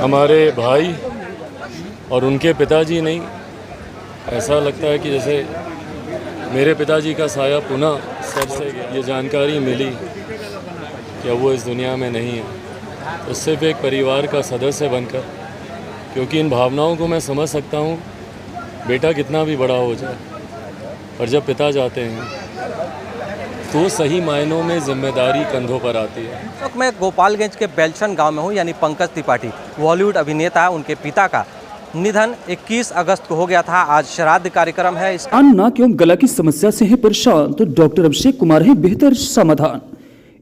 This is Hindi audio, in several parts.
हमारे भाई और उनके पिताजी नहीं, ऐसा लगता है कि जैसे मेरे पिताजी का साया पुनः सर से ये जानकारी मिली कि अब वो इस दुनिया में नहीं है, तो सिर्फ एक परिवार का सदस्य बनकर, क्योंकि इन भावनाओं को मैं समझ सकता हूँ, बेटा कितना भी बड़ा हो जाए, पर जब पिता जाते हैं तो सही मायनों में जिम्मेदारी कंधों पर आती है। तो मैं गोपालगंज के बेलशन गांव में हूं, यानी पंकज त्रिपाठी बॉलीवुड अभिनेता, उनके पिता का निधन 21 अगस्त को हो गया था। आज श्राद्ध कार्यक्रम है। कान, नाक एवं गला की समस्या से है परेशान तो डॉक्टर अभिषेक कुमार है बेहतर समाधान।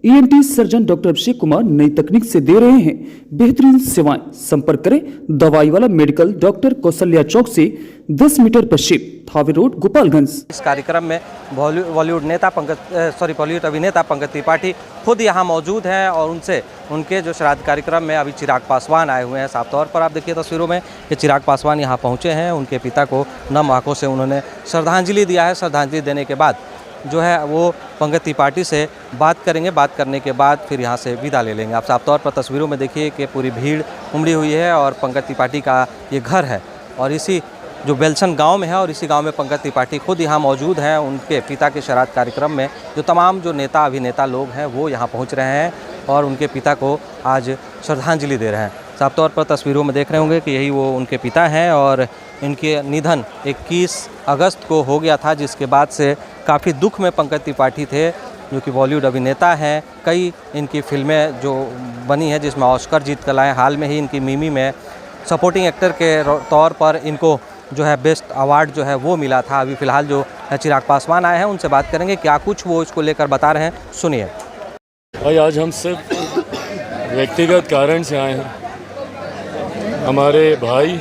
ENT surgeon doctor Abhishek Kumar नई तकनीक से दे रहे हैं बेहतरीन सेवाएं। संपर्क करें दवाई वाला मेडिकल, डॉक्टर कौशल्या चौक से 10 मीटर पश्चिम, थावे रोड, गोपालगंज। इस कार्यक्रम में बॉलीवुड अभिनेता पंकज त्रिपाठी खुद यहाँ मौजूद हैं और उनसे उनके जो श्राद्ध कार्यक्रम में अभी चिराग पासवान आए हुए हैं। साफ तौर पर आप देखिए तस्वीरों में कि चिराग पासवान यहाँ पहुँचे हैं। उनके पिता को नम आंखों से उन्होंने श्रद्धांजलि दिया है। श्रद्धांजलि देने के बाद जो है वो पंकज त्रिपाठी से बात करेंगे। बात करने के बाद फिर यहाँ से विदा ले लेंगे। आप साफ तौर पर तस्वीरों में देखिए कि पूरी भीड़ उमड़ी हुई है और पंकज त्रिपाठी का ये घर है और इसी जो बेलशन गांव में है और इसी गांव में पंकज त्रिपाठी खुद यहाँ मौजूद हैं। उनके पिता के श्राद्ध कार्यक्रम में जो तमाम जो नेता अभिनेता लोग हैं वो यहाँ पहुँच रहे हैं और उनके पिता को आज श्रद्धांजलि दे रहे हैं। साफ तौर पर तस्वीरों में देख रहे होंगे कि यही वो उनके पिता हैं और इनके निधन 21 अगस्त को हो गया था, जिसके बाद से काफ़ी दुख में पंकज त्रिपाठी थे, जो कि बॉलीवुड अभिनेता हैं। कई इनकी फिल्में जो बनी हैं जिसमें ऑस्कर जीत कर लाए। हाल में ही इनकी मिमी में सपोर्टिंग एक्टर के तौर पर इनको जो है बेस्ट अवार्ड जो है वो मिला था। अभी फ़िलहाल जो चिराग पासवान आए हैं उनसे बात करेंगे, क्या कुछ वो इसको लेकर बता रहे हैं, सुनिए। भाई आज हम सिर्फ व्यक्तिगत कारण से आए हैं। हमारे भाई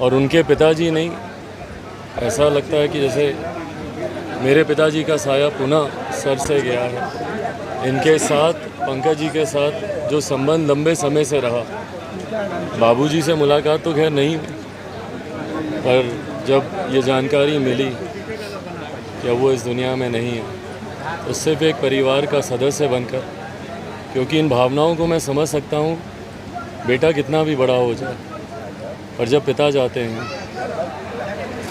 और उनके पिताजी नहीं, ऐसा लगता है कि जैसे मेरे पिताजी का साया पुनः सर से गया है। इनके साथ, पंकज जी के साथ जो संबंध लंबे समय से रहा, बाबूजी से मुलाकात तो खैर नहीं, पर जब ये जानकारी मिली कि अब वो इस दुनिया में नहीं है, तो सिर्फ एक परिवार का सदस्य बनकर, क्योंकि इन भावनाओं को मैं समझ सकता हूँ, बेटा कितना भी बड़ा हो जाए, पर जब पिता जाते हैं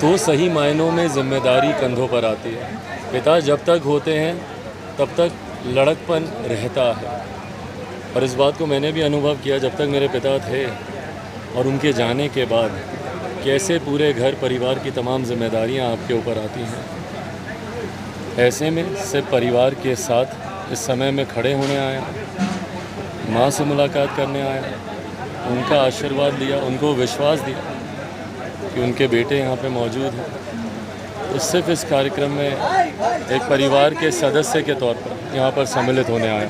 तो सही मायनों में जिम्मेदारी कंधों पर आती है। पिता जब तक होते हैं तब तक लड़कपन रहता है, और इस बात को मैंने भी अनुभव किया जब तक मेरे पिता थे, और उनके जाने के बाद कैसे पूरे घर परिवार की तमाम जिम्मेदारियां आपके ऊपर आती हैं। ऐसे में सिर्फ परिवार के साथ इस समय में खड़े होने आया, माँ से मुलाकात करने आया, उनका आशीर्वाद लिया, उनको विश्वास दिया कि उनके बेटे यहाँ पे मौजूद हैं। तो सिर्फ इस कार्यक्रम में एक परिवार के सदस्य के तौर पर यहाँ पर सम्मिलित होने आया।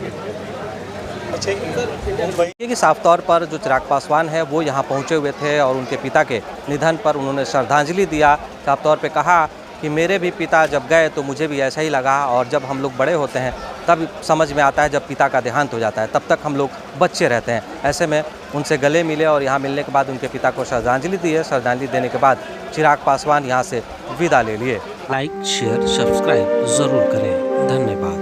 कि साफ तौर पर जो चिराग पासवान है वो यहाँ पहुँचे हुए थे और उनके पिता के निधन पर उन्होंने श्रद्धांजलि दिया। साफ तौर पे कहा कि मेरे भी पिता जब गए तो मुझे भी ऐसा ही लगा, और जब हम लोग बड़े होते हैं तब समझ में आता है, जब पिता का देहांत हो जाता है तब तक हम लोग बच्चे रहते हैं। ऐसे में उनसे गले मिले और यहाँ मिलने के बाद उनके पिता को श्रद्धांजलि दी है। श्रद्धांजलि देने के बाद चिराग पासवान यहाँ से विदा ले लिए। लाइक, शेयर, सब्सक्राइब ज़रूर करें। धन्यवाद।